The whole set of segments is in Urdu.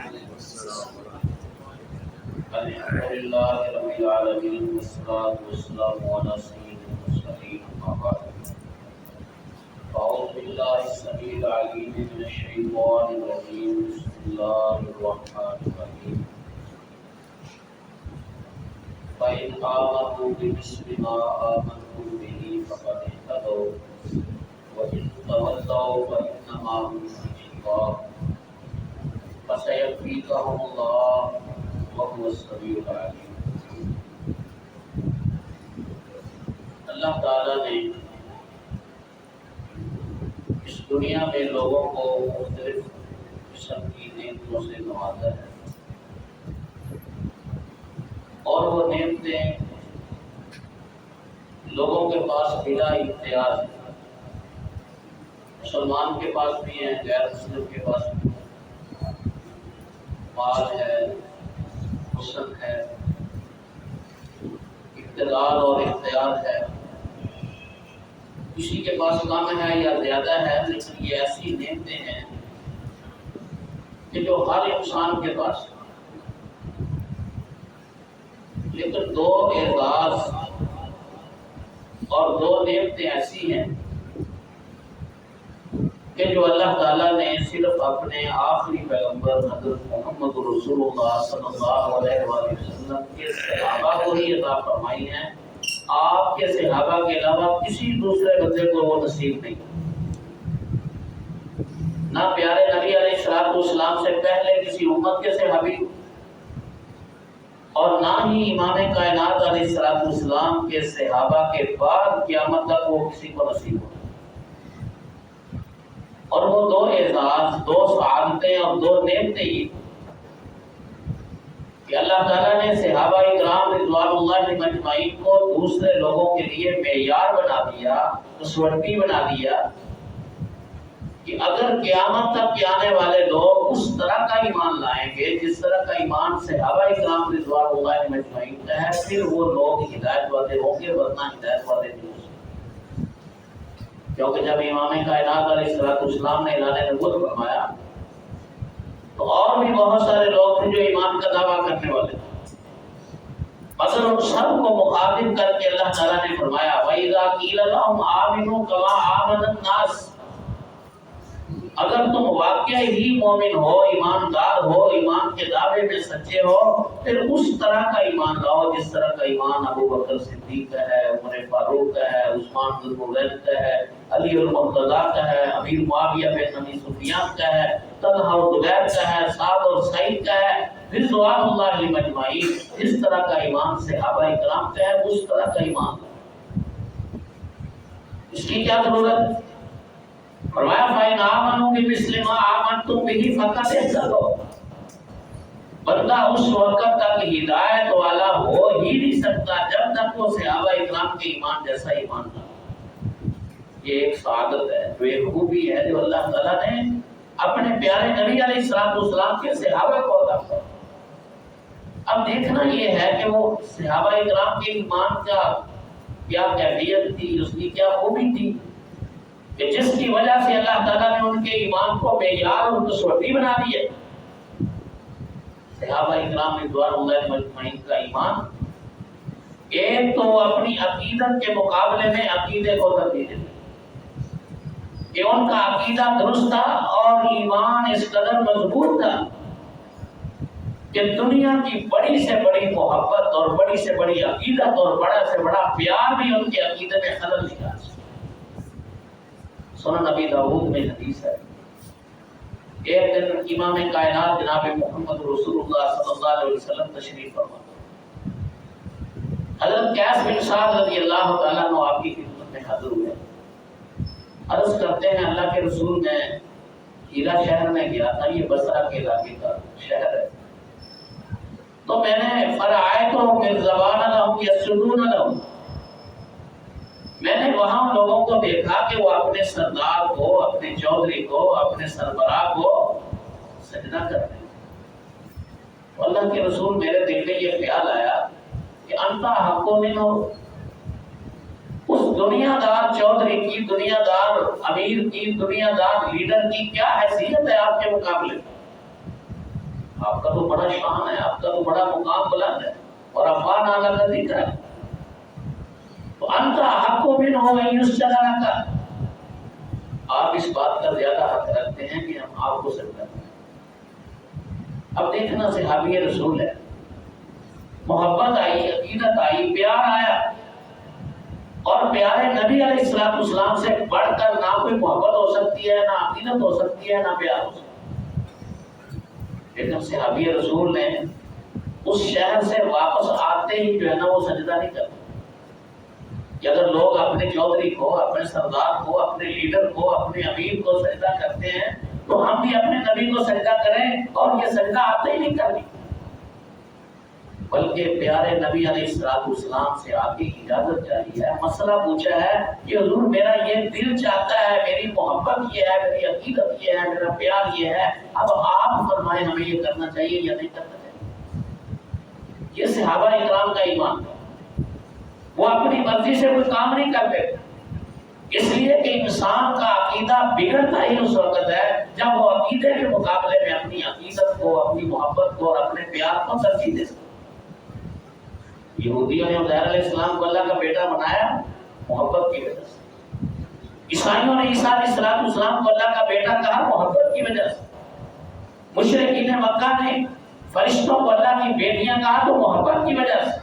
الحمد لله رب العالمين والصلاة والسلام على سيد المرسلين أما بعد أعوذ بالله السميع العليم من الشيطان الرجيم بسم الله الرحمن الرحيم فإن آمنوا بمثل ما آمنتم به فقد اهتدوا وإن تولوا فإنما هم في شقاق فسيكفيكهم الله وهو السميع العليم۔ اللہ تعالیٰ نے اس دنیا میں لوگوں کو مختلف قسم کی نعمتوں سے نوازا ہے، اور وہ نعمتیں لوگوں کے پاس بلا اختیار ہیں۔ مسلمان کے پاس بھی ہیں، غیر مسلم کے پاس بھی ہیں، مال ہے، حسن ہے، اقتدار اور اختیار ہے، کسی کے پاس کم ہے یا زیادہ ہے، لیکن یہ ایسی نعمتیں ہیں کہ جو ہر انسان کے پاس ہے۔ لیکن دو اعزاز اور دو نعمتیں ایسی ہیں کہ جو اللہ تعالیٰ نے صرف اپنے آخری پیغمبر حضرت محمد رسول اللہ صلی اللہ علیہ وآلہ وسلم کے صحابہ کو ہی عطا فرمائی ہیں۔ آپ کے صحابہ کے علاوہ کسی دوسرے بندے کو وہ نصیب نہیں، نہ پیارے نبی علیہ السلام سے پہلے کسی امت کے صحابی اور نہ ہی امام کائنات علیہ السلام کے صحابہ کے بعد قیامت تک وہ کسی کو نصیب ہو۔ اور وہ دو اعزاز، دو سعادتیں اور دو نعمتیں یہ کہ اللہ تعالیٰ نے صحابہ اکرام رضوان اللہ مجمعین کو دوسرے لوگوں کے لیے معیار بنا دیا، اسوٹی بنا دیا کہ اگر قیامت تک کے آنے والے لوگ اس طرح کا ایمان لائیں گے جس طرح کا ایمان صحابہ اکرام رضوان اللہ مجمعین کا ہے، پھر وہ لوگ ہدایت والے ہوں گے، ورنہ ہدایت والے نہیں ہوں گے۔ کیونکہ جب امام کائنات علیہ السلام نے اعلان نبوت فرمایا تو اور بھی بہت سارے لوگ تھے جو ایمان کا دعویٰ کرنے والے تھے، مگر ان سب کو مخاطب کر کے اللہ تعالیٰ نے فرمایا وَإِذَا قِيلَ لَهُمْ آمِنُوا كَمَا آمَنَ النَّاسُ، اگر تم واقعی ہی مومن ہو، ایماندار ہو، ایمان کے دعوے میں سچے ہو، پھر اس طرح کا ایمان لاؤ جس طرح کا ایمان ابو بکر صدیق کا ہے، عمر فاروق کا ہے، عثمان بن عفان کا ہے، علی المرتضیٰ کا ہے، امیر معاویہ بن ابی سفیان کا ہے، طلحہ اور زبیر کا ہے، سعد اور سعید کا ہے، رضوان اللہ مجمعین۔ اس طرح کا ایمان صحابہ اکرام کا ہے، اس طرح کا ایمان اس کی کیا ضرورت ہے؟ فرمایا فَإِنْ آمَنُوا بِمِثْلِ مَا آمَنْتُمْ بِهِ فَقَدِ اهْتَدَوْا۔ بندہ اس وقت تک ہدایت والا ہو ہی نہیں سکتا جب تک وہ صحابہ اکرام کے ایمان جیسا ایمان نہ ہو۔ یہ ایک سعادت ہے، جو ایک خوبی ہے جو اللہ تعالیٰ نے اپنے پیارے نبی علیہ السلام کے صحابہ کو عطا فرمائی۔ اب دیکھنا یہ ہے کہ وہ صحابہ اکرام کے ایمان کا کیا کیفیت تھی، اس کی کیا خوبی تھی کہ جس کی وجہ سے اللہ تعالیٰ نے ان کے ایمان کو معیار اور کسوٹی بنا دی ہے۔ صحابہ اکرام رضوان اللہ مجمعین کا ایمان ایک تو اپنی عقیدت کے مقابلے میں عقیدے کو ترجیح دیتے کہ ان کا عقیدہ درست تھا اور ایمان اس قدر مضبوط تھا کہ دنیا کی بڑی سے بڑی محبت اور بڑی سے بڑی عقیدت اور بڑا سے بڑا پیار بھی ان کے عقیدے میں خلل نہیں آ سکتا۔ سنن نبی داؤد میں حدیث ہے، ایک دن امام کائنات جناب محمد رسول اللہ صلی اللہ علیہ وسلم تشریف فرما، حضرت قیس بن سعد رضی اللہ تعالیٰ عنہ آپ کی خدمت میں حاضر ہوئے، عرض کرتے ہیں اللہ کے رسول میں ہیرا شہر میں گیا تھا، یہ بصرہ کے علاقے کا شہر ہے، تو میں نے فرآیتہم یذبحون لہم یسجدون لہم، میں نے وہاں لوگوں کو دیکھا کہ وہ اپنے سردار کو، اپنے چودھری کو، اپنے سربراہ کو سجدہ کرتے ہیں۔ اللہ کے رسول میرے دل میں یہ خیال آیا کہ انتا حق منہ، اس دنیا دار چودھری کی، دنیا دار امیر کی، دنیا دار لیڈر کی کیا حیثیت ہے آپ کے مقابلے میں؟ آپ کا تو بڑا شان ہے، آپ کا تو بڑا مقام بلند ہے، اور افان اعلیٰ کا ذکر ہے. تو انت حق بن ہو یسجد کا، آپ اس بات کا زیادہ حق رکھتے ہیں کہ ہم آپ کو سجدہ کریں. اب دیکھنا صحابی رسول ہے، محبت آئی، عقیدت آئی، پیار آیا، اور پیارے نبی علیہ الصلوۃ والسلام سے بڑھ کر نہ کوئی محبت ہو سکتی ہے، نہ عقیدت ہو سکتی ہے، نہ پیار ہو سکتا ہے. لیکن صحابی رسول نے اس شہر سے واپس آتے ہی جو ہے نا وہ سجدہ نہیں کرتے کہ اگر لوگ اپنے چودھری کو، اپنے سردار کو، اپنے لیڈر کو، اپنے امیر کو سجدہ کرتے ہیں تو ہم بھی اپنے نبی کو سجدہ کریں، اور یہ سجدہ آتے ہی نہیں کرنی، بلکہ پیارے نبی علیہ الصلوۃ والسلام سے آگے اجازت چاہیے ہے. مسئلہ پوچھا ہے کہ حضور میرا یہ دل چاہتا ہے، میری محبت یہ ہے، میری عقیدت یہ ہے، میرا پیار یہ ہے، اب آپ فرمائیں ہمیں یہ کرنا چاہیے یا نہیں کرنا چاہیے. یہ صحابہ اکرام کا ایمان ہے. وہ اپنی مرضی سے کوئی کام نہیں کرتے، اس لیے کہ انسان کا عقیدہ بگڑتا ہی اس وقت ہے جب وہ عقیدے کے مقابلے میں اپنی عقیدت کو، اپنی محبت کو اور اپنے پیار کو ترجیح دے. یہودیوں نے عزیر علیہ السلام کو اللہ کا بیٹا بنایا محبت کی وجہ سے، عیسائیوں نے عیسیٰ علیہ السلام کو اللہ کا بیٹا کہا محبت کی وجہ سے، مشرکین مکہ نے فرشتوں کو اللہ کی بیٹیاں کہا تو محبت کی وجہ سے.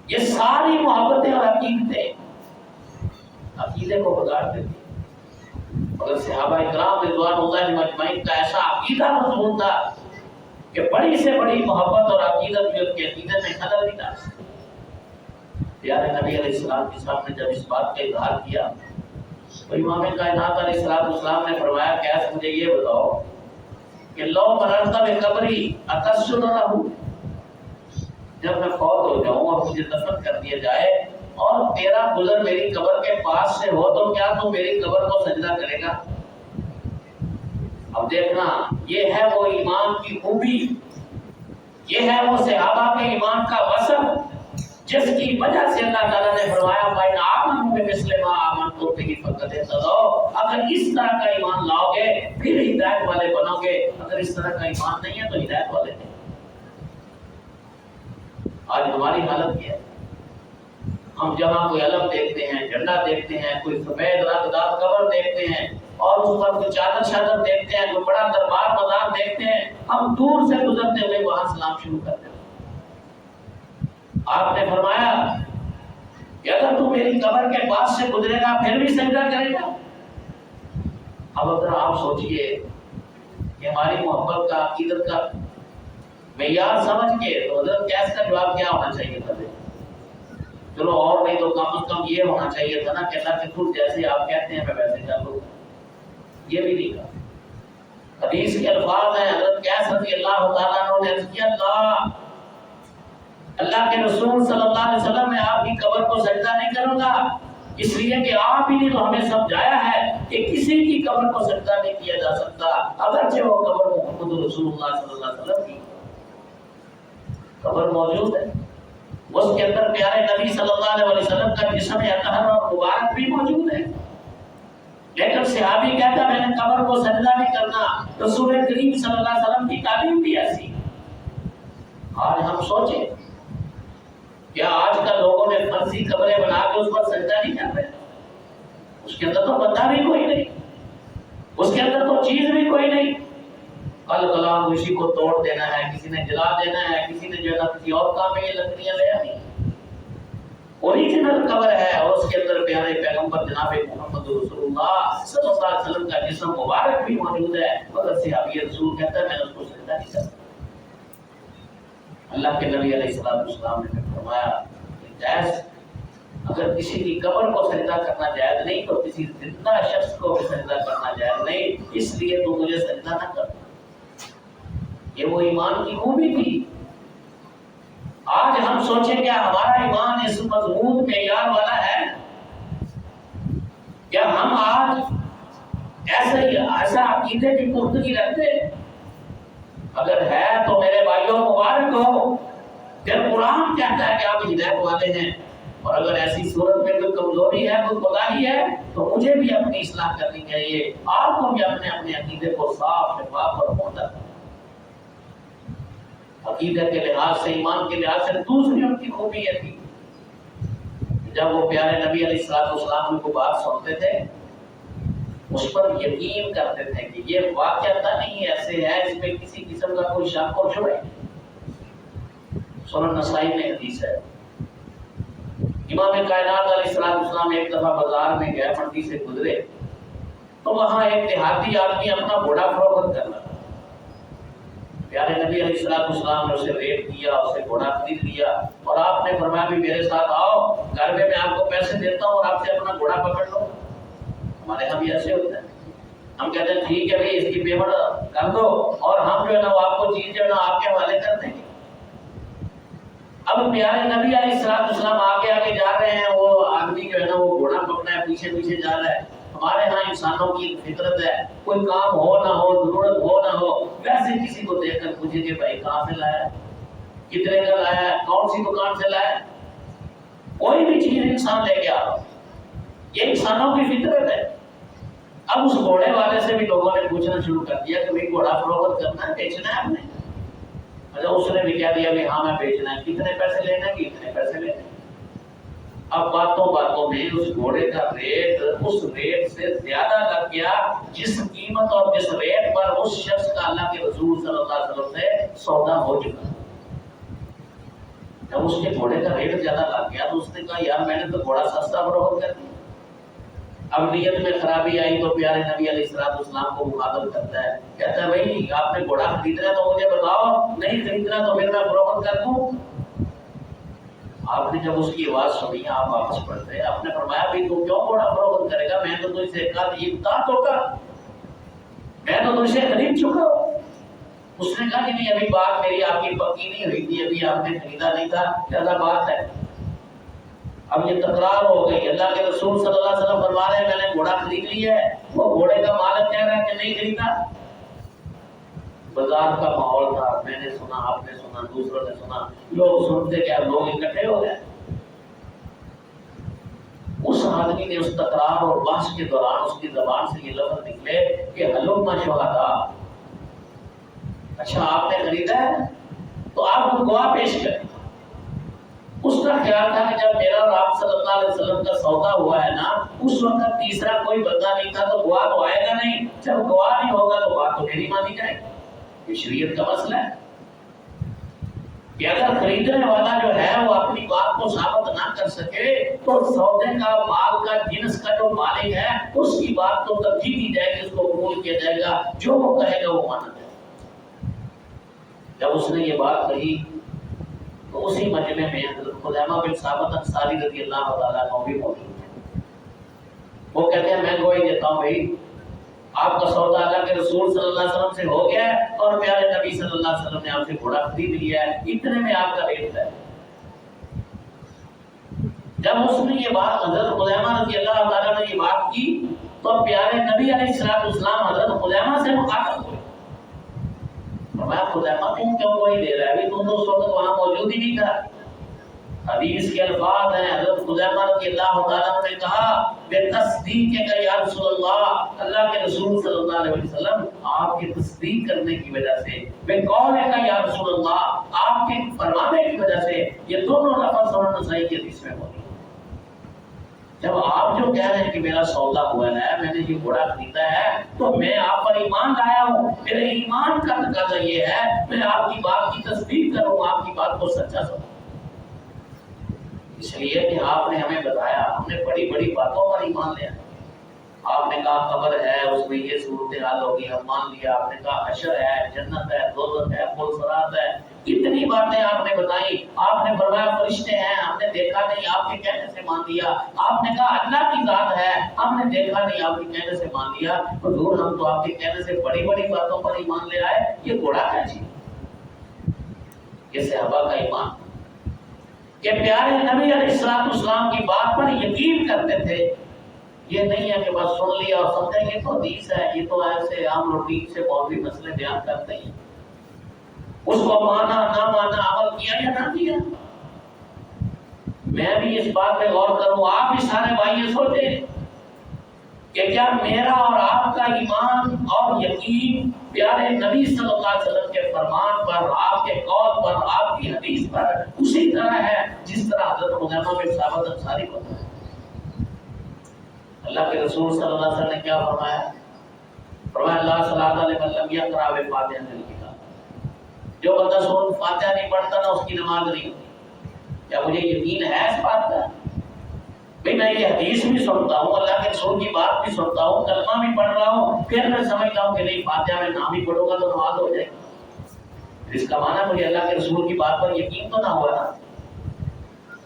یہ ساری محبتیں اور عقیدے کو بگاڑ دیتی. مگر صحابہ اکرام رضوان اللہ مجمعین کا ایسا عقیدہ مضمون تھا کہ بڑی سے بڑی محبت اور عقیدت بھی ان کے عقیدے میں خلل نہیں ڈال سکتی. پیارے نبی علیہ السلام کے سامنے جب اس بات کا اظہار کیا تو امام کائنات علیہ السلام نے فرمایا کہ ایسا مجھے یہ بتاؤ کہ لو مررت بقبری اتسجد لہ، جب میں فوت ہو جاؤں اور مجھے دفن کر دیا جائے اور تیرا گزر میری قبر کے پاس سے ہو تو کیا تو میری قبر کو سجدہ کرے گا؟ اب دیکھنا، یہ ہے وہ ایمان کی خوبی، یہ ہے وہ صحابہ کے ایمان کا وصف جس کی وجہ سے اللہ تعالیٰ نے فرمایا فَإِنْ آمَنُوا بِمِثْلِ مَا آمَنْتُم بِهِ فَقَدِ اهْتَدَوْا. اگر اس طرح کا ایمان لاؤ گے پھر ہدایت والے بنو گے، اگر اس طرح کا ایمان نہیں ہے تو ہدایت والے نہیں. آج ہماری حالت کیا ہے؟ ہم جہاں کوئی علم دیکھتے ہیں، جھنڈا دیکھتے ہیں، کوئی سفید رنگ دار قبر دیکھتے ہیں اور اس پر کوئی چادر شادر دیکھتے ہیں، کوئی بڑا دربار مزار دیکھتے ہیں، ہم دور سے گزرتے ہوئے وہاں سلام شروع کرتے ہیں. آپ نے فرمایا کہ اگر تو میری قبر کے پاس سے گزرے گا پھر بھی سجدہ کرے گا. اب اگر آپ سوچئے کہ ہماری محبت کا، عقیدت کا معیار سمجھ کے تو حضرت کیس کا جواب کیا ہونا چاہیے تھا؟ چلو اور نہیں تو کم از کم یہ ہونا چاہیے تھا نا کہ اللہ کے خود جیسے آپ کہتے ہیں میں ویسے کر لوں. یہ بھی نہیں کہا. حدیث کے الفاظ ہیں، حضرت کیس رضی اللہ تعالیٰ عنہ نے عرض کیا اللہ کے رسول صلی اللہ علیہ وسلم میں آپ کی قبر کو سجدہ نہیں کروں گا، اس لیے کہ آپ ہی نے تو ہمیں سمجھایا ہے کہ کسی کی قبر کو سجدہ نہیں کیا جا سکتا اگرچہ وہ قبر محمد رسول اللہ صلی اللہ علیہ وسلم کی قبر موجود ہے، اس کے اندر پیارے نبی صلی اللہ علیہ وسلم کا جسم اطہر اور مبارک بھی موجود ہے. لیکن صحابی کہتا میں نے قبر کو سجدہ نہیں کرنا. رسول کریم صلی اللہ علیہ وسلم کی تعلیم بھی ایسی. آج ہم سوچیں کیا آج کل لوگوں نے فرضی قبریں بنا کے اس پر سجدہ نہیں کر رہے؟ اس کے اندر تو بندہ بھی کوئی نہیں، اس کے اندر تو چیز بھی کوئی نہیں. کل کلام اسی کو توڑ دینا ہے، کسی نے جلا دینا ہے، کسی نے جو ہے نا کسی اور کام میں یہ لکڑیاں لے آنی. اوریجنل قبر ہے اور اس کے اندر پیارے پیغمبر جناب محمد رسول اللہ صلی اللہ علیہ وسلم کا جسم مبارک بھی موجود ہے، مگر صحابی رسول کہتا ہے میں نے اس کو سجدہ نہیں کرتا. اللہ کے نبی علیہ السلام نے فرمایا کہ جائز، اگر کسی کی قبر کو سجدہ کرنا جائز نہیں تو کسی زندہ شخص کو بھی سجدہ کرنا جائز نہیں، اس لیے تو مجھے سجدہ نہ کر. یہ وہ ایمان کی خوبی تھی. آج ہم سوچیں کیا ہمارا ایمان اس مضمون معیار والا ہے؟ کیا ہم آج ایسا عقیدے کی پختگی رکھتے؟ اگر ہے تو میرے بھائیوں مبارک ہو. پھر قرآن کہتا ہے کہ آپ ہدایت والے ہیں، اور اگر ایسی صورت میں کوئی کمزوری ہے، کوئی کوتاہی ہے تو مجھے بھی اپنی اصلاح کرنی چاہیے. آپ کو بھی اپنے عقیدے کو صاف شفاف اور محتاط. عقیدہ کے لحاظ سے، ایمان کے لحاظ سے. دوسری ان کی خوبی یہ تھی، جب وہ پیارے نبی علیہ السلام کو بات سنتے تھے اس پر یقین کرتے تھے کہ یہ واقعہ نہیں ایسے ہے، اس میں کسی قسم کا کوئی شک اور شبہ نہیں. سنن نسائی میں حدیث ہے، امام کائنات علیہ السلام ایک دفعہ بازار میں گئے، منڈی سے گزرے تو وہاں ایک دیہاتی آدمی اپنا گھوڑا فروخت کر رہا تھا. پیارے نبی علیہ السلام نے اسے ریٹ دیا، اسے گھوڑا خرید لیا اور آپ نے فرمایا بھی میرے ساتھ آؤ، گھر میں آپ کو پیسے دیتا ہوں اور آپ سے اپنا گھوڑا پکڑ لو. ہمارے یہاں بھی ایسے ہوتا ہے، ہم کہتے ہیں ٹھیک ہے بھائی اس کی پیمنٹ کر دو اور ہم جو ہے نا وہ آپ کو چیز جو ہے نا آپ کے حوالے کر دیں گے. اب پیارے نبی علیہ السلام آگے آگے جا رہے ہیں، وہ آدمی جو ہے نا وہ گھوڑا پکڑا ہے پیچھے پیچھے جا رہا ہے. ہمارے ہاں انسانوں کی ایک فطرت ہے، کوئی کام ہو نہ ہو، ضرورت ہو نہ ہو، ویسے کسی کو دیکھ کر پوچھے کہ بھائی کہاں سے لایا، کتنے کا لایا، کون سی دکان سے لایا. کوئی بھی چیز انسان لے کے آ رہا، یہ انسانوں کی فطرت ہے. اب اس گھوڑے والے سے بھی لوگوں نے پوچھنا شروع کر دیا کہ بھائی گھوڑا فروخت کرنا ہے، بیچنا ہے آپ نے؟ اچھا اس نے بھی کہہ دیا کہ ہاں میں بیچنا ہے. کتنے پیسے لینے ہیں؟ کتنے پیسے لینے ہیں. اب باتوں میں اس گھوڑے کا ریٹ اس ریٹ سے زیادہ لگ گیا جس قیمت اور جس ریٹ پر اس شخص کا اللہ کے رسول صلی اللہ علیہ وسلم سے سودا ہو چکا. جب اس کے گھوڑے کا ریٹ زیادہ لگ گیا تو اس نے کہا یار میں نے تو گھوڑا سستا فروخت کر دیا. اب نیت میں خرابی آئی تو پیارے نبی علیہ السلام کو مخاطب کرتا ہے، کہتا ہے بھائی آپ نے گھوڑا خریدنا تو مجھے بتاؤ، نہیں خریدنا تو پھر میں فروخت کر دوں. آپ نے جب اس کی آواز سنی آپ واپس پڑھتے، آپ نے فرمایا بھی تو کیوں گھوڑا فروخت کرے گا، میں تو تجھ سے کہا یہ بتا تو کا، میں تو تجھ سے خرید چکا ہوں. اس نے کہا کہ نہیں ابھی بات میری آپ کی پکی نہیں ہوئی تھی، ابھی آپ نے خریدا نہیں تھا، زیادہ بات ہے. اب یہ تکرار ہو گئی. اللہ کے رسول صلی اللہ علیہ وسلم فرما رہے ہیں میں نے گھوڑا خرید لیا ہے، وہ گھوڑے کا مالک کہہ رہا ہے کہ نہیں خریدا. بازار کا ماحول تھا، میں نے سنا، آپ نے سنا، دوسروں نے سنا، لوگ سنتے کیا لوگ اکٹھے ہو گئے. اس آدمی نے اس تکرار اور بحث کے دوران اس کی زبان سے یہ لفظ نکلے کہ ہلوم شہداء، اچھا آپ نے خریدا ہے تو آپ کو گواہ پیش کریں. اس کا خیال تھا کہ جب میرا اور آپ صلی اللہ علیہ وسلم کا سودا ہوا ہے نا اس وقت تیسرا کوئی بندہ نہیں تھا تو گواہ تو آئے گا نہیں، جب گواہ نہیں ہوگا تو بات تو میری مانی جائے گی. یہ شریعت کا مسئلہ ہے کہ اگر خریدنے والا جو ہے وہ اپنی بات کو ثابت نہ کر سکے تو سودے کا مال کا جنس کا جو مالک ہے اس کی بات تو ترجیح دی جائے گی، اس کو قبول کیا جائے گا، جو وہ کہے گا وہ مانا جائے گا. جب اس نے یہ بات کہی تو اسی مجمع میں حضرت خزیمہ بن ثابت انصاری رضی اللہ تعالیٰ عنہ بھی موجود ہیں. وہ کہتے ہیں میں گواہی دیتا ہوں بھائی آپ کا سودا اللہ کے رسول صلی اللہ علیہ وسلم سے ہو گیا ہے اور پیارے نبی صلی اللہ علیہ وسلم نے آپ سے گھوڑا خرید لیا ہے، اتنے میں آپ کا ریٹ ہے. جب اس نے یہ بات حضرت خزیمہ رضی اللہ تعالیٰ نے یہ بات کی تو پیارے نبی علیہ السلام حضرت خزیمہ سے مخاطب ہوئے. فرمایا خزیمہ تم کیوں کوئی دے رہا ہے، تم تو اس وقت وہاں موجود ہی نہیں تھا. حدیث کے الفاظ ہیں حضرت خزیمہ رضی اللہ تعالیٰ نے کہا بے تصدیق کا یا رسول اللہ، اللہ کے رسول صلی اللہ علیہ وسلم آپ کی تصدیق کرنے کی وجہ سے، بے قول کا یا رسول اللہ آپ کے فرمانے کی وجہ سے یہ دونوں لفظ سنن نسائی کی حدیث میں موجود. جب آپ جو کہہ رہے ہیں کہ میرا سودا ہوا ہے، میں نے یہ گھوڑا خریدا ہے تو میں آپ پر ایمان لایا ہوں، میرے ایمان کا تقاضا یہ ہے میں آپ کی بات کی تصدیق کروں، آپ کی بات کو سچا سمجھوں. اس لیے کہ آپ نے ہمیں بتایا، ہم نے بڑی بڑی باتوں پر ایمان لیا. آپ نے کہا قبر ہے اس میں یہ صورتحال ہوگی، ہم مان لیا. آپ نے کہا حشر ہے، جنت ہے، دوزخ ہے، پل صراط ہے، اتنی باتیں آپ نے بتائی. آپ نے فرمایا فرشتے ہیں، ہم نے دیکھا نہیں، آپ کے کہنے سے مان لیا. آپ نے کہا اللہ کی ذات ہے، ہم نے دیکھا نہیں، آپ کے کہنے سے مان لیا. حضور ہم تو آپ کے کہنے سے بڑی بڑی باتوں پر ایمان لے آئے. یہ گھوڑا کیا چیز؟ یہ صحابہ کا ایمان کہ پیارے نبی علیہ السلام کی بات پر یقین کرتے تھے. یہ نہیں ہے کہ بس سن لیا اور سمجھیں یہ تو حدیث ہے، یہ تو ایسے عام روٹین سے مولوی مسئلے بیان کرتے ہیں، اس کو مانا نہ مانا، عمل کیا یا نہ کیا. میں بھی اس بات پہ غور کروں، آپ بھی سارے بھائی یہ سوچیں کہ کیا میرا اور آپ کا ایمان اور یقین پیارے نبی صلی اللہ علیہ وسلم کے فرمان پر، آپ کے قول پر، آپ کی حدیث پر اسی طرح ہے جس طرح حضرت حذیفہ بن ثابت انصاری کو ہے؟ اللہ کے رسول صلی اللہ علیہ وسلم نے کیا فرمایا؟ فرمایا اللہ صلی اللہ علیہ وسلم یقرأ بفاتحہ الکتاب، جو بندہ سورۃ فاتحہ نہیں پڑھتا نا اس کی نماز نہیں ہوتی۔ کیا مجھے یقین ہے اس بات کا؟ بھئی میں یہ حدیث بھی سنتا ہوں، اللہ کے رسول کی بات بھی سنتا ہوں، کلمہ بھی پڑھ رہا ہوں، پھر میں سمجھتا ہوں کہ نہیں فاتحہ میں نام ہی پڑھوں گا تو نماز ہو جائے گی۔ اس کا معنی مجھے اللہ کے رسول کی بات پر یقین تو نہ ہوا نا۔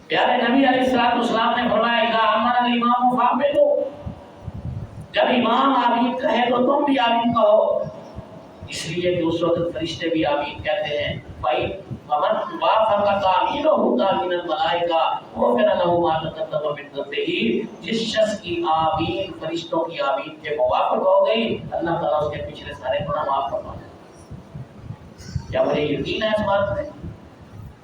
پیارے نبی علیہ الصلوۃ والسلام نے فرمایا اذا امن الامام فاعملوا، جب امام آمین کہے تو تم بھی آمین کہو، اس لیے کہ اس وقت فرشتے بھی آمین کہتے ہیں۔ بھائی ومن وافق تامینہ تامین الملائکہ غفر له ما تقدم من ذنبہ، جس شخص کی آمین فرشتوں کی آمین کے موافق ہو گئی اللہ تعالیٰ اس کے پچھلے سارے گناہ معاف فرما دے۔ کیا مجھے یقین ہے اس بات پہ؟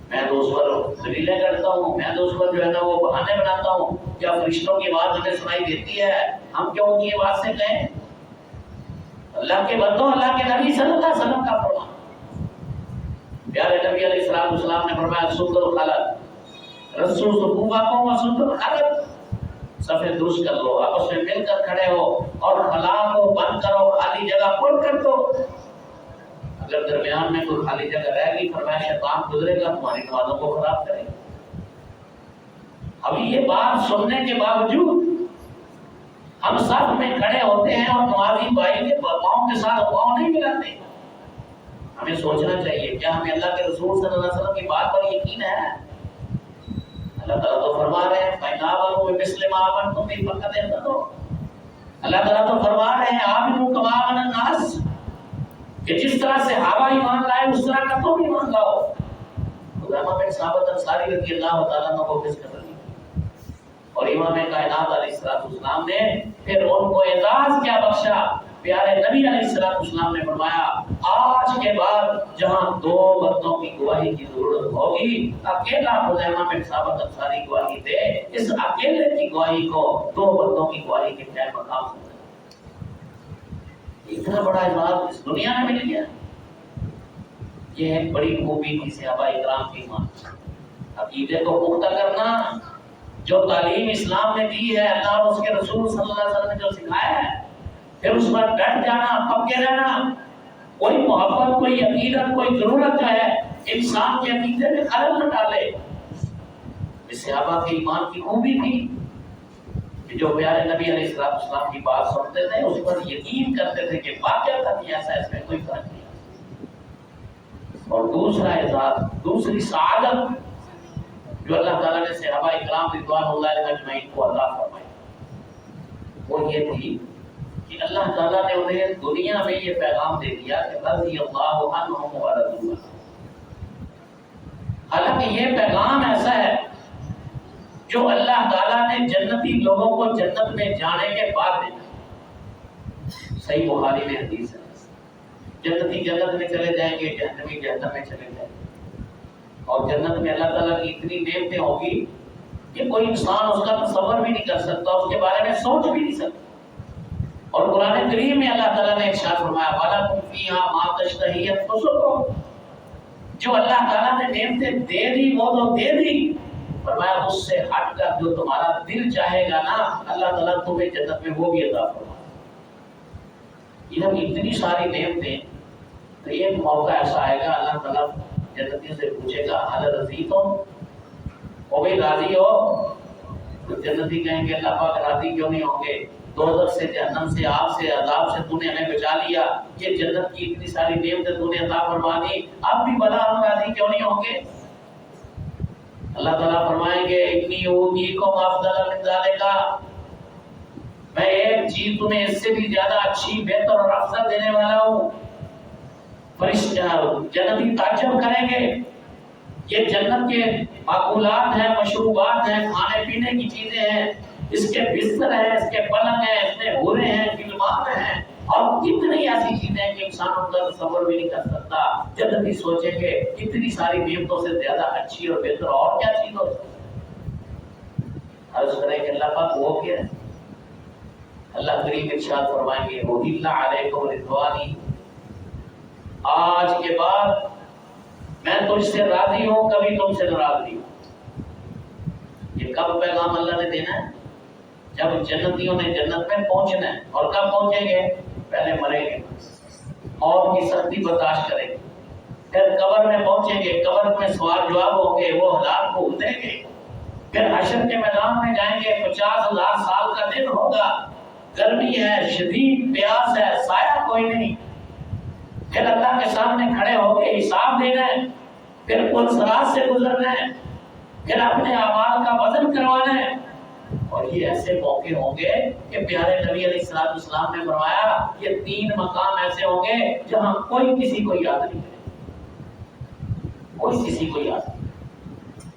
میں تو اس پر دلیلیں کرتا ہوں، میں تو اس پر جو ہے نا وہ بہانے بناتا ہوں، کیا فرشتوں کی آواز ہمیں سنائی دیتی ہے؟ ہم کیوں ان کی آواز سے کہیں؟ اللہ کے بندوں، اللہ کے نبی صلی اللہ علیہ وسلم کا فرمان۔ پیارے نبی علیہ الصلوۃ والسلام نے فرمایا سد الخلل، رسو صفوفہ کو وسد الخلل، صفیں درست کر لو، آپس میں مل کر کھڑے ہو اور خلا کو بند کرو، خالی جگہ پر کر دو۔ اگر درمیان میں کوئی خالی جگہ رہ گئی فرمایا شیطان گزرے گا تمہاری نمازوں کو خراب کرے گا۔ ابھی یہ بات سننے کے باوجود ہم صف میں کھڑے ہوتے ہیں اور نمازی بھائی کے پاؤں کے ساتھ پاؤں نہیں ملاتے۔ ہمیں سوچنا چاہیے کیا ہمیں اللہ کے رسول صلی اللہ علیہ وسلم کی بات پر یقین ہے؟ اللہ تعالیٰ تو فرما رہے ہیں فَإِنْ آمَنُوا بِمِثْلِ مَا آمَنْتُم بِهِ فَقَدِ اهْتَدَوْا، اللہ تعالیٰ تو فرما رہے ہیں آمنوا کما آمن الناس، کہ جس طرح سے صحابہ ایمان لائے اس طرح کا تم ایمان لاؤ۔ حذیفہ بن ثابت انصاری رضی اللہ تعالیٰ عنہ کو کس قدر اور امام کائنات علیہ السلام نے پھر ان کو اعزاز کیا بخشا۔ پیارے نبی علیہ السلام نے فرمایا آج کے بعد جہاں دو بندوں کی گواہی کی ضرورت ہوگی اکیلا حذیفہ بن ثابت انصاری گواہی دے، اس اکیلے کی گواہی کو دو بندوں کی گواہی کے کیا مقام ہے؟ اتنا بڑا اعزاز اس دنیا میں مل گیا۔ یہ ایک بڑی خوبی تھی صحابہ اکرام کی ایمان، عقیدے کو پختہ کرنا، جو تعلیم اسلام نے دی ہے اللہ اور اس کے رسول صلی اللہ علیہ وسلم نے جو سکھایا ہے، پھر اس پر ڈٹ جانا، پکے رہنا۔ کوئی محبت، کوئی عقیدت، کوئی ضرورت جو ہے انسان کے عقیدے میں خلل نہ ڈالے۔ اس صحابہ کے ایمان کی خوبی تھی کہ جو پیارے نبی علیہ السلام کی بات سنتے تھے اس پر یقین کرتے تھے کہ واقعہ تک ایسا، اس میں کوئی فرق نہیں۔ اور دوسرا اعزاز، دوسری سعادت جو اللہ تعالیٰ نے صحابہ اکرام رضوان اللہ علیہم اجمعین کو عطا فرمائی وہ یہ تھی کہ اللہ تعالیٰ نے انہیں دنیا میں یہ پیغام دے دیا کہ رضی اللہ عنہم ورضوا عنہ۔ حالانکہ یہ پیغام ایسا ہے جو اللہ تعالیٰ نے جنتی لوگوں کو جنت میں جانے کے بعد دینا۔ صحیح بخاری میں حدیث ہے جنتی جنت میں چلے جائیں گے، جہنمی جہنم میں چلے جائیں گے، اور جنت میں اللہ تعالیٰ کی اتنی نعمتیں ہوگی کہ کوئی انسان اس کا تصور بھی نہیں کر سکتا، اس کے بارے میں سوچ بھی نہیں سکتا۔ اور قرآن کریم میں اللہ تعالیٰ نے ارشاد فرمایا وَلَكُمْ فِيهَا مَا تَشْتَهِي أَنفُسُكُمْ، جو اللہ تعالیٰ نے نعمتیں دے دی وہ تو دے دی، فرمایا اس سے ہٹ کر جو تمہارا دل چاہے گا نا اللہ تعالیٰ تمہیں جنت میں وہ بھی عطا فرمائے۔ یہ اتنی ساری نعمتیں، تو ایک موقع ایسا آئے گا اللہ تعالیٰ جنتیوں سے پوچھے گا حل رضیتم، وہ بھی راضی ہو؟ تو جنتی کہیں گے اللہ پاک راضی کیوں نہیں ہوں گے، دوزخ سے، جہنم سے، آگ سے، عذاب سے تو نے ہمیں بچا لیا، یہ جنت کی اتنی ساری نعمتیں تو نے عطا فرما دی، اب بھی بلا ہم راضی کیوں نہیں ہوں گے؟ اللہ تعالیٰ فرمائیں گے انی اوتیکم افضل من ذالک، میں ایک چیز تمہیں اس سے بھی زیادہ اچھی، بہتر اور افضل دینے والا ہوں۔ فرشتہ جنتی تعجب کریں گے یہ جنت کے معقولات ہیں، مشروبات ہیں، کھانے پینے کی چیزیں ہیں، اس کے بستر ہیں، اس کے پلنگ ہیں، اس میں حوریں ہیں، غلمان ہیں، اور کتنی ایسی چیزیں ہیں کہ انسان ان کا تصور بھی نہیں کر سکتا۔ جنتی سوچیں گے اتنی ساری نعمتوں سے زیادہ اچھی اور بہتر اور کیا چیز ہو سکتی ہے؟ عرض کریں کہ اللہ پاک وہ کیا ہے؟ اللہ کریم ارشاد فرمائیں گے وَإِلَّا عَلَيْكُمْ رِضْوَانِي، آج کے بعد میں تجھ سے راضی ہوں، کبھی تم سے ناراض نہیں ہوں۔ یہ کب پیغام اللہ نے دینا ہے؟ جب جنتیوں نے جنت میں پہنچنا ہے۔ اور کب پہنچیں گے؟ پہلے مریں گے، موت کی سختی برداشت کریں گے، پھر قبر میں پہنچیں گے، قبر میں سوال جواب ہوں گے، وہ حالات کو دیں گے، پھر حشر کے میدان میں جائیں گے، 50,000 سال کا دن ہوگا، گرمی ہے، شدید پیاس ہے، سایہ کوئی نہیں، پھر اللہ کے سامنے کھڑے ہو کے حساب دینا ہے، پھر پل صراط سے گزرنا ہے، پھر اپنے اعمال کا وزن کروانا ہے۔ اور یہ ایسے موقع ہوں گے کہ پیارے نبی علیہ السلام نے فرمایا یہ 3 مقام ایسے ہوں گے جہاں کوئی کسی کو یاد نہیں کرے، کوئی کسی کو یاد نہیں۔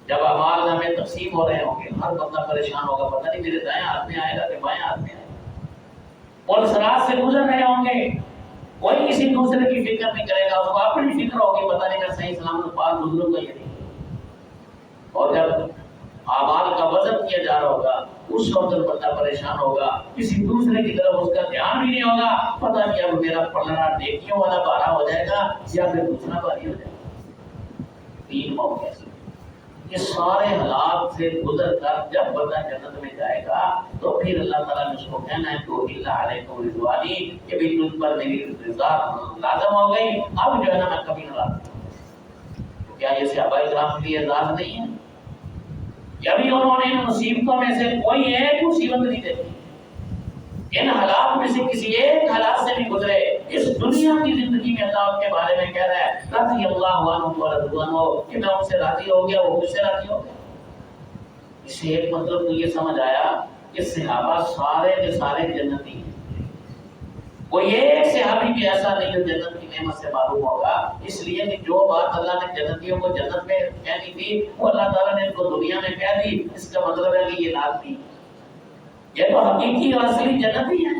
جب اعمال نامے تقسیم ہو رہے ہوں گے، ہر بندہ پریشان ہوگا، پتہ نہیں میرے دائیں ہاتھ میں آئے گا کہ بائیں ہاتھ میں آئے گا۔ اور صراط سے گزر رہے ہوں گے، کوئی کسی دوسرے کی فکر نہیں کرے گا، اس کو اپنی فکر ہوگی، پتہ نہیں میں صحیح سلامت پار گزروں گا یا نہیں۔ اور جب اعمال کا وزن کیا جا رہا ہوگا، اس وقت بندہ پریشان ہوگا، کسی دوسرے کی طرف اس کا دھیان بھی نہیں ہوگا، پتہ نہیں اب میرا پلڑا نیکیوں والا بھارا ہو جائے گا یا پھر دوسرا بھاری ہو جائے گا۔ 3 موقع ایسے، یہ سارے حالات سے گزر کر جب بندہ جنت میں جائے گا تو پھر اللہ تعالیٰ نے اس کو کہنا ہے تو اللہ علیکم رضوانی، کہ بھی تجھ پر میری رضا لازم ہو گئی، اب جو ہے نا میں کبھی ناراض نہیں۔ تو کیا یہ صحابہ کرام کے لیے اعزاز نہیں ہے؟ جبھی انہوں نے ان مصیبتوں میں سے کوئی ایک مصیبت نہیں دیکھی، ان حالات میں سے کسی ایک حالات سے بھی گزرے، اس دنیا کی زندگی میں اللہ ان کے بارے میں کہہ رہا ہے رضی اللہ عنہ ورضوان ہو، کہ میں ان سے راضی ہو گیا، وہ مجھ سے راضی ہو گیا۔ اس سے ایک مطلب تو یہ سمجھ آیا کہ صحابہ سارے کے سارے جنتی ہیں، کوئی ایک صحابی بھی ایسا نہیں جو جنت کی نعمت سے معروم ہوگا، اس لیے کہ جو بات اللہ نے جنتیوں کو جنت میں کہنی تھی وہ اللہ تعالیٰ نے ان کو دنیا میں کہہ دی، اس کا مطلب ہے کہ یہ لازمی، یہ تو حقیقی اور اصلی جنتی ہے،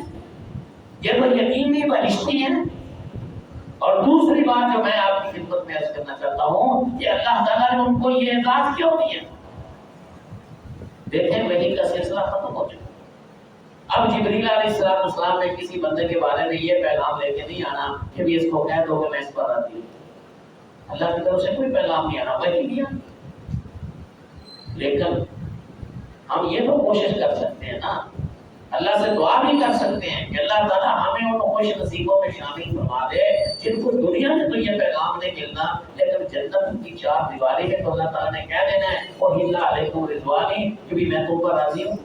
یہ تو یقینی بہشتی ہے۔ اور دوسری بات جو میں آپ کی خدمت میں عرض کرنا چاہتا ہوں کہ اللہ تعالیٰ نے ان کو یہ اعزاز کیوں دیا؟ دیکھیں وحی کا سلسلہ ختم ہو چکا، اب جبریل علیہ السلام نے کسی بندے کے بارے میں یہ پیغام لے کے نہیں آنا کہ بھی اس کو کہہ دو کہ میں اس پر راضی ہوں، اللہ کی طرف سے کوئی پیغام نہیں آنا، وہی دیا۔ لیکن ہم یہ تو کوشش کر سکتے ہیں نا، اللہ سے دعا بھی کر سکتے ہیں کہ اللہ تعالیٰ ہمیں ان خوش نصیبوں میں شامل فرما دے جن کو دنیا میں تو یہ پیغام نہیں ملنا، لیکن جنت کی 4 دیواری میں تو اللہ تعالیٰ نے کہہ دینا ہے وَإِلَّا عَلَيْكُمْ رِضْوَانِي، کہ بھی میں تم پر راضی ہوں۔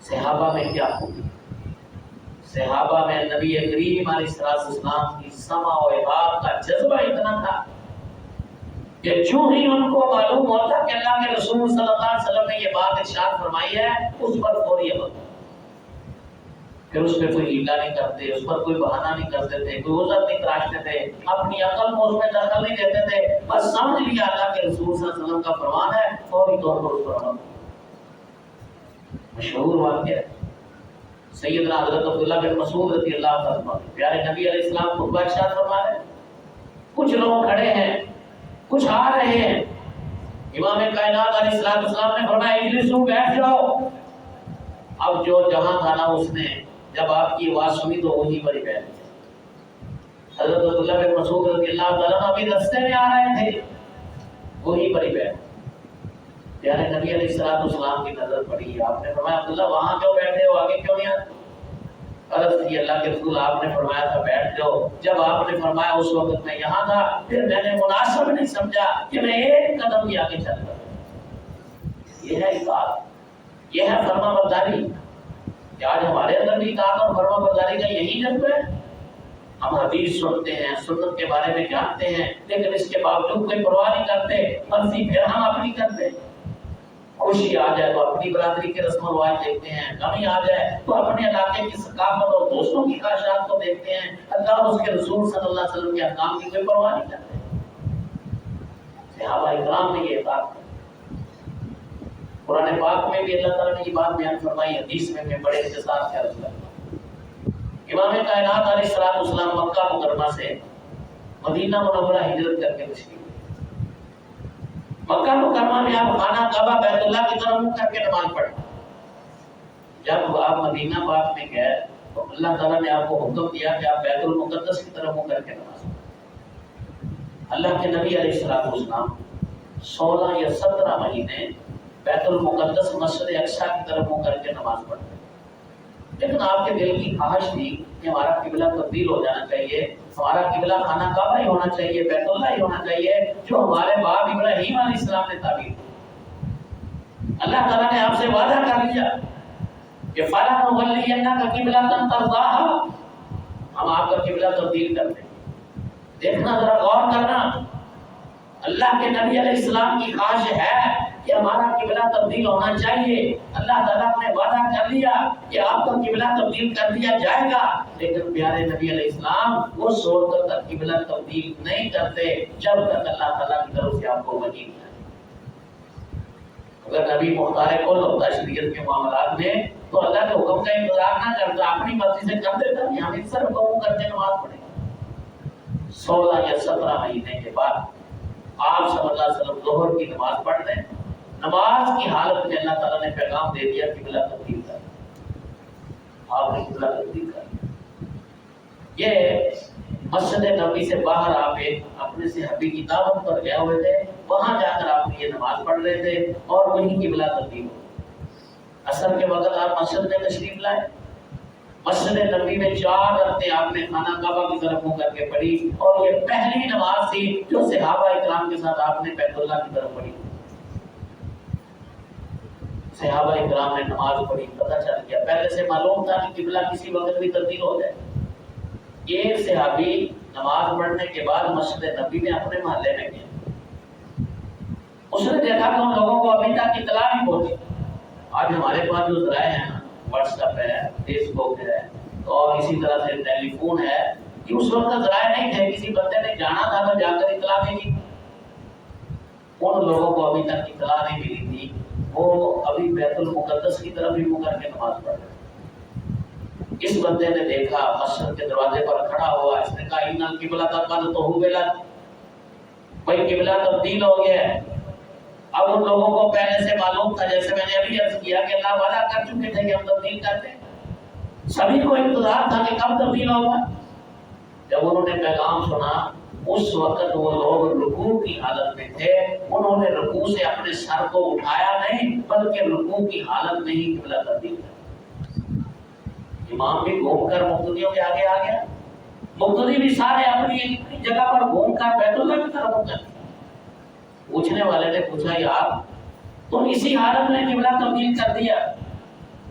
صحابہ میں کیا ہوگی؟ صحابہ میں نبی کریم علیہ السلام کی سمع و اطاعت کا جذبہ اتنا تھا کہ جو ہی ان کو معلوم ہوتا کہ اللہ کے رسول صلی اللہ علیہ وسلم نے یہ بات ارشاد فرمائی ہے، اس پر فوری عمل، پھر اس پہ کوئی ہیلا نہیں کرتے، اس پر کوئی بہانہ نہیں کرتے تھے، کوئی عذر نہیں تراشتے تھے، اپنی عقل کو اس میں دخل نہیں دیتے تھے، بس سمجھ لیا اللہ کے رسول صلی اللہ علیہ وسلم کا فرمان ہے، فوری طور پر اس پر عمل۔ مشہور واقعہ ہے سیدنا حضرت عبداللہ بن مسعود رضی اللہ عنہ، پیارے نبی علیہ السلام خطبہ ارشاد فرما رہے ہیں، کچھ لوگ کھڑے ہیں، کچھ آ رہے ہیں، امام کائنات علیہ السلام نے فرمایا اجلسوا، بیٹھ جاؤ۔ اب جو جہاں تھا نا اس نے جب آپ کی آواز سنی تو وہی پر ہی بیٹھ گیا۔ حضرت عبداللہ بن مسعود رضی اللہ تعالیٰ عنہ ابھی رستے میں آ رہے تھے، وہی پر ہی بیٹھ گئے۔ پیارے نبی علیہ السلام کی نظر پڑی، آپ نے فرمایا عبداللہ وہاں کیوں بیٹھے ہو، آگے کیوں نہیں آتے؟ عرض کی اللہ کے رسول آپ نے فرمایا تھا بیٹھ جاؤ، جب آپ نے فرمایا اس وقت میں یہاں تھا، پھر میں نے مناسب نہیں سمجھا کہ میں ایک قدم بھی آگے چل کر۔ یہ ہے اطاعت، یہ ہے فرما برداری، کہ آج ہمارے اندر بھی اطاعت اور فرما برداری کا یہی جذبہ ہے۔ ہم حدیث سنتے ہیں، سنت کے بارے میں جانتے ہیں، لیکن اس کے باوجود کوئی پرواہ نہیں کرتے، مرضی پھر ہم اپنی کرتے ہیں۔ خوشی آ جائے تو اپنی برادری کے رسم و رواج دیکھتے ہیں، کمی آ جائے تو اپنے علاقے کی ثقافت اور دوستوں کی خواہشات کو دیکھتے ہیں، اللہ اور اس کے رسول صلی اللہ علیہ وسلم کے احکام کی کوئی پرواہ نہیں کرتے۔ صحابہ اکرام نے یہ اطاعت کی۔ قرآن پاک میں بھی اللہ تعالیٰ نے یہ بات بیان فرمائی، حدیث میں بڑے اختصار سے عرض کرتا ہوں۔ امام کائنات علیہ السلام مکہ مکرمہ سے مدینہ منورہ ہجرت کر کے تشریف، مکہ مکرمہ میں آپ خانہ کعبہ بیت اللہ کی طرف منہ کر کے نماز پڑھیں، جب آپ مدینہ پاک میں گئے تو اللہ تعالیٰ نے آپ کو حکم دیا کہ آپ بیت المقدس کی طرف منہ کر کے نماز پڑھیں۔ اللہ کے نبی علیہ السلام 16 یا 17 مہینے بیت المقدس مسجد اقصی کی طرف منہ کر کے نماز پڑھتے، لیکن آپ کے دل کی خواہش تھی کہ ہمارا قبلہ تبدیل ہو جانا چاہیے، ہمارا قبلہ خانہ کعبہ ہی ہونا چاہیے، بیت اللہ ہی ہونا چاہیے، جو ہمارے باپ ابراہیم علیہ السلام نے تعبیر کی۔ اللہ تعالیٰ نے آپ سے وعدہ کر لیا کہ فَلَنُوَلِّيَنَّكَ قِبْلَةً تَرْضَاهَا، ہم آپ کا قبلہ تبدیل کر دیں گے۔ دیکھنا، ذرا غور کرنا، اللہ کے نبی علیہ السلام کی خواہش ہے کہ ہمارا قبلہ تبدیل ہونا چاہیے۔ اللہ تعالیٰ نے وعدہ کر لیا کہ آپ کا قبلہ تبدیل کر دیا جائے گا، لیکن پیارے نبی علیہ السلام اس وقت تک قبلہ تبدیل نہیں کرتے جب تک اللہ تعالیٰ کی طرف سے آپ کو وحی نہیں آتی۔ اگر نبی مختار کل ہوتا شریعت کے معاملات میں تو اللہ کے حکم کا انتظار نہ کرتا، اپنی مرضی سے کر دیتا کہ ہم اس طرف قوم کر کے نماز پڑھیں۔ 16 یا 17 مہینے کے بعد آپ صلی اللہ علیہ وسلم ظہر کی نماز پڑھ رہے ہیں، نماز کی حالت میں اللہ تعالیٰ نے پیغام دے دیا کہ قبلہ تبدیل کر، آپ نے قبلہ تبدیل کر۔ یہ مسجد نبوی سے باہر آپ ایک اپنے صحابی کی دعوت پر گئے ہوئے تھے، وہاں جا کر آپ یہ نماز پڑھ رہے تھے اور وہیں قبلہ تبدیل ہو۔ عصر کے وقت آپ مسجد میں تشریف لائے، مسجد نبوی میں 4 رکعتیں آپ نے خانہ کعبہ کی طرف منہ کر کے پڑھی، اور یہ پہلی نماز تھی جو صحابہ اکرام کے ساتھ آپ نے بیت اللہ کی طرف پڑھی۔ صحابہ اکرام نے نماز پڑھی، پتہ چل گیا، پہلے سے معلوم تھا کہ قبلہ کسی وقت بھی تبدیل ہو جائے۔ ایک صحابی نماز پڑھنے کے بعد مسجد نبوی میں اپنے محلے میں گیا، اس نے دیکھا کہ ان لوگوں کو ابھی تک اطلاع نہیں پہنچی۔ آج ہمارے پاس جو ذرائع ہیں، واٹس ایپ ہے، فیس بک ہے، اور اسی طرح سے ٹیلی فون ہے، کہ اس وقت ذرائع نہیں تھے، کسی بندے نے جانا تھا تو جا کر اطلاع دے دی۔ ان لوگوں کو ابھی تک اطلاع نہیں ملی تھی، وہ ابھی بیت المقدس کی طرف ہی منہ کر کے نماز پڑھ رہے۔ اس بندے نے دیکھا، مسجد کے دروازے پر کھڑا ہوا، اس نے کہا ان القبلۃ قد تحولت، بھائی قبلہ تبدیل ہو گیا ہے۔ اب ان لوگوں کو پہلے سے معلوم تھا، جیسے میں نے ابھی عرض کیا کہ اللہ وعدہ کر چکے تھے کہ ہم تبدیل کرتے ہیں، سبھی کو انتظار تھا کہ کب تبدیل ہوگا۔ جب انہوں نے پیغام سنا، اس وقت وہ لوگ رکوع کی حالت میں تھے، انہوں نے رکوع سے اپنے سر کو اٹھایا نہیں، بلکہ رکوع کی حالت میں ہی قبلہ تبدیل کر۔ امام بھی گھوم کر مقتدیوں کے آگے آ گیا، مقتدی بھی سارے اپنی جگہ پر گھوم کر بیت اللہ کی طرف منہ کر۔ پوچھنے والے نے پوچھا، یار تم اسی حالت میں قبلہ تبدیل کر دیا،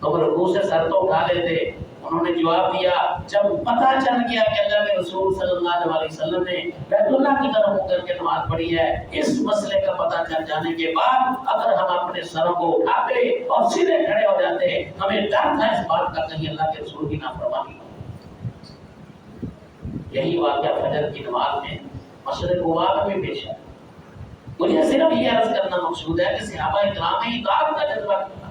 تم رکوع سے سر تو اٹھا لیتے۔ انہوں نے جواب دیا، جب پتہ چل گیا کہ اللہ کے رسول صلی اللہ علیہ وسلم نے بیت اللہ کی طرف منہ کر کے نماز پڑھی ہے، اس مسئلے کا پتہ چل جانے کے بعد اگر ہم اپنے سروں کو اٹھاتے اور سیدھے کھڑے ہو جاتے، ہمیں ڈر تھا اس بات کا کہیں اللہ کے رسول کی نافرمانی ہو۔ یہی واقعہ فجر کی نماز میں مسجد قباء میں بھی پیش ہے۔ مجھے صرف یہ عرض کرنا مقصود ہے کہ صحابہ اکرام میں اطاعت کا جذبہ کتنا،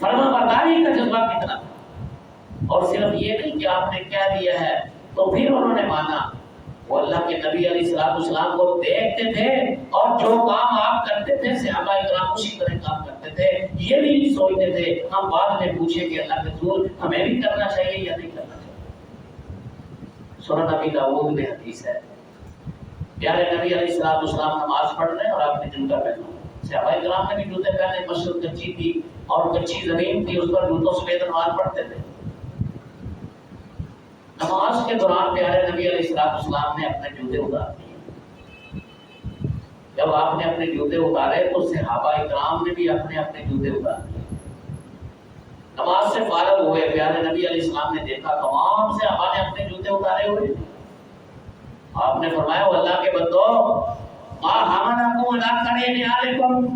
فرما برداری کا جذبہ کتنا، اور صرف یہ نہیں کہ آپ نے کہہ دیا ہے تو پھر انہوں نے مانا۔ وہ اللہ کے نبی علیہ السلام کو دیکھتے تھے، اور جو کام آپ کرتے تھے صحابہ اکرام اسی طرح کام کرتے تھے، یہ بھی نہیں سوچتے تھے ہم بعد میں پوچھیں کہ اللہ کے رسول ہمیں بھی کرنا چاہیے یا نہیں کرنا چاہیے۔ سنن ابی داؤد میں حدیث ہے، پیارے نبی علیہ السلام نماز پڑھ رہے ہیں اور آپ نے جوتا پہنا، صحابہ اکرام نے بھی جوتے پہنے، مسجد کچی تھی اور کچی زمین تھی، اس پر جوتوں سمیت نماز پڑھتے تھے۔ نماز کے دوران پیارے نبی علیہ السلام نے اپنے جوتے اتار دیے۔ جب آپ نے اپنے جوتے اتارے تو صحابہ اکرام نے بھی اپنے اپنے جوتے اتار دیے۔ نماز سے فارغ ہوئے، پیارے نبی علیہ السلام نے دیکھا تمام صحابہ نے اپنے جوتے اتارے ہوئے۔ آپ نے فرمایا، وہ اللہ کے بندو، ما حملکم علی قرین علیکم،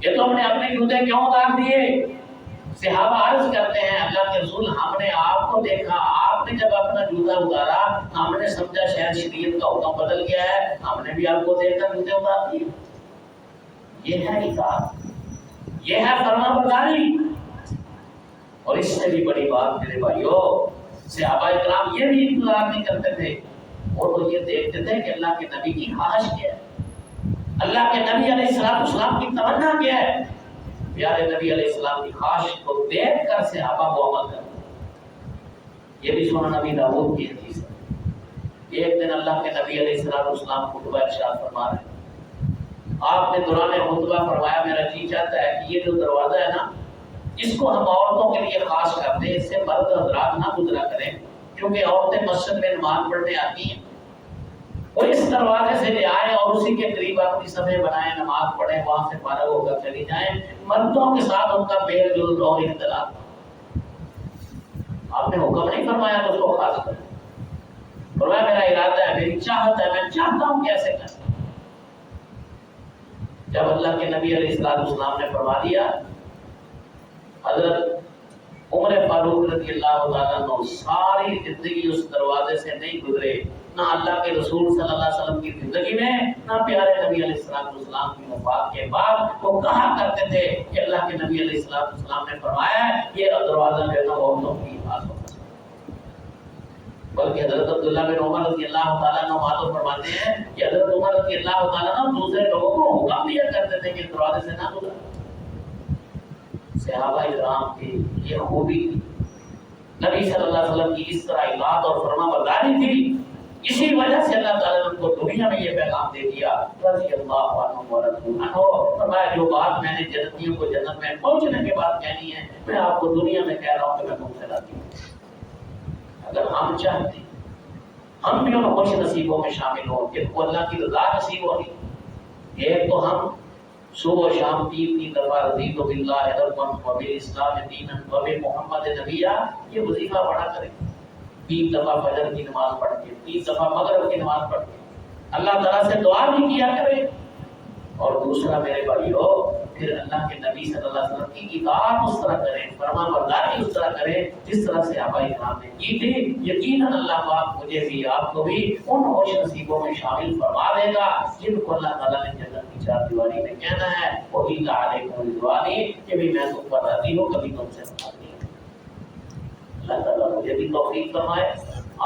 یہ تم نے اپنے جوتے کیوں اتار دیے؟ صحابہ عرض کرتے ہیں، اللہ کے رسول ہم نے آپ کو دیکھا، آپ نے جب اپنا جوتا اتارا ہم نے سمجھا شاید شریعت کا حکم بدل گیا ہے، ہم نے بھی آپ کو دیکھ کر جوتے اتار دیے۔ یہ ہے اطاعت، یہ ہے فرما برداری۔ اور اس سے بھی بڑی بات میرے بھائیو، صحابہ اکرام یہ بھی انتظار نہیں کرتے تھے، وہ تو یہ دیکھتے تھے کہ اللہ کے نبی کی خواہش کیا ہے، اللہ کے نبی علیہ السلام کی تمنا کیا ہے۔ پیارے نبی علیہ السلام کی خواہش کو دیکھ کر صحابہ کو عمل کرنا. یہ بھی سنن نبی داؤد کی حدیث ہے. ایک دن اللہ کے نبی علیہ السلام خطبہ ارشاد فرما رہے ہیں. آپ نے دوران خطبہ فرمایا میرا جی چاہتا ہے کہ یہ جو دروازہ ہے نا اس کو ہم عورتوں کے لیے خاص کر دیں, اس سے مرد حضرات نہ گزرا کریں کیونکہ عورتیں مسجد میں نماز پڑھنے آتی ہیں. وہ اس دروازے سے لے آئیں اور اسی کے قریب اپنی سمے بنائیں, نماز پڑھیں, وہاں سے فارغ ہو کر چلی جائیں. مردوں کے ساتھ ان کا میل جول اور اختلاط. آپ نے حکم نہیں فرمایا تو اس کو خاص کریں. فرمایا میرا ارادہ ہے, میری چاہت ہے, میں چاہتا ہوں کیسے کریں. جب اللہ کے نبی علیہ السلام نے فرما دیا, حضرت عمر فاروق رضی اللہ تعالیٰ عنہ ساری زندگی اس دروازے سے نہیں گزرے, نہ اللہ کے رسول صلی اللہ علیہ وسلم کی زندگی میں, نہ پیارے نبی علیہ السلام کی وفات کے بعد وہ کہا کرتے تھے کہ اللہ کے نبی علیہ السلام نے فرمایا ہے یہ دروازہ جو ہے نا عورتوں کی حفاظت ہونا چاہیے. بلکہ حضرت عبداللہ بن عمر رضی اللہ تعالیٰ عنہ معلوم فرماتے ہیں کہ حضرت عمر رضی اللہ تعالیٰ عنہ دوسرے لوگوں کو حکم دیا کرتے تھے کہ دروازے سے نہ گزریں. صحابہ کرام کی یہ خوبی تھی, نبی صلی اللہ علیہ وسلم کی اس طرح اطاعت اور فرما برداری تھی. اسی وجہ سے اللہ تعالیٰ نے ان کو دنیا میں یہ پیغام دے دیا رضی اللہ عنہ ورضوا عنہ. فرمایا جو بات میں نے جنتیوں کو جنت میں پہنچنے کے بعد کہنی ہے میں آپ کو دنیا میں کہہ رہا ہوں کہ میں تم سے راضی ہوں. اگر ہم چاہتے ہم بھی ان خوش نصیبوں میں شامل ہوں کہ وہ اللہ کی رضا نصیب ہونی. ایک تو ہم صبح و شام 3 دفعہ رضیت باللہ ربا وبالاسلام دینا وبمحمد نبیا یہ وظیفہ پڑھا کریں. 3 دفعہ فجر کی نماز پڑھ کے, 3 دفعہ مغرب کی نماز پڑھ کے اللہ تعالیٰ سے دعا بھی کیا کریں. اور دوسرا میرے بھائیو پھر اللہ کے نبی صلی اللہ علیہ وسلم کی اطاعت اس طرح کریں, فرما برداری اس طرح کریں جس طرح صحابہ کرام نے کی تھی. یقیناً اللہ پاک مجھے بھی آپ کو بھی ان خوش نصیبوں میں شامل فرما دے گا جن کو اللہ تعالیٰ نے جنت کی 4 دیواری میں کہنا ہے وہی علیکم رضوانی کہ بھی میں تم پر راضی ہوں, کبھی تم سے راضی ہوں. اللہ تعالیٰ مجھے بھی توفیق فرمائے,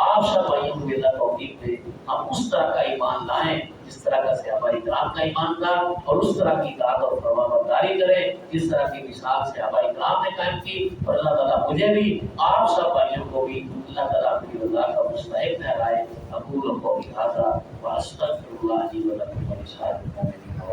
آپ سب بھائیوں کو اللہ توفیق دے. ہم اس طرح کا ایمان لائیں جس طرح کا صحابہ کرام کا ایمان تھا اور اس طرح کی اطاعت اور فرما برداری کریں جس طرح کی مثال صحابہ کرام نے قائم کی. اور اللہ تعالیٰ مجھے بھی آپ سب بھائیوں کو بھی اللہ تعالیٰ کی رضا کا مستحق ٹھہرائے. اقول قولی ھذا واستغفر اللہ لي ولكم ولسائر المؤمنين.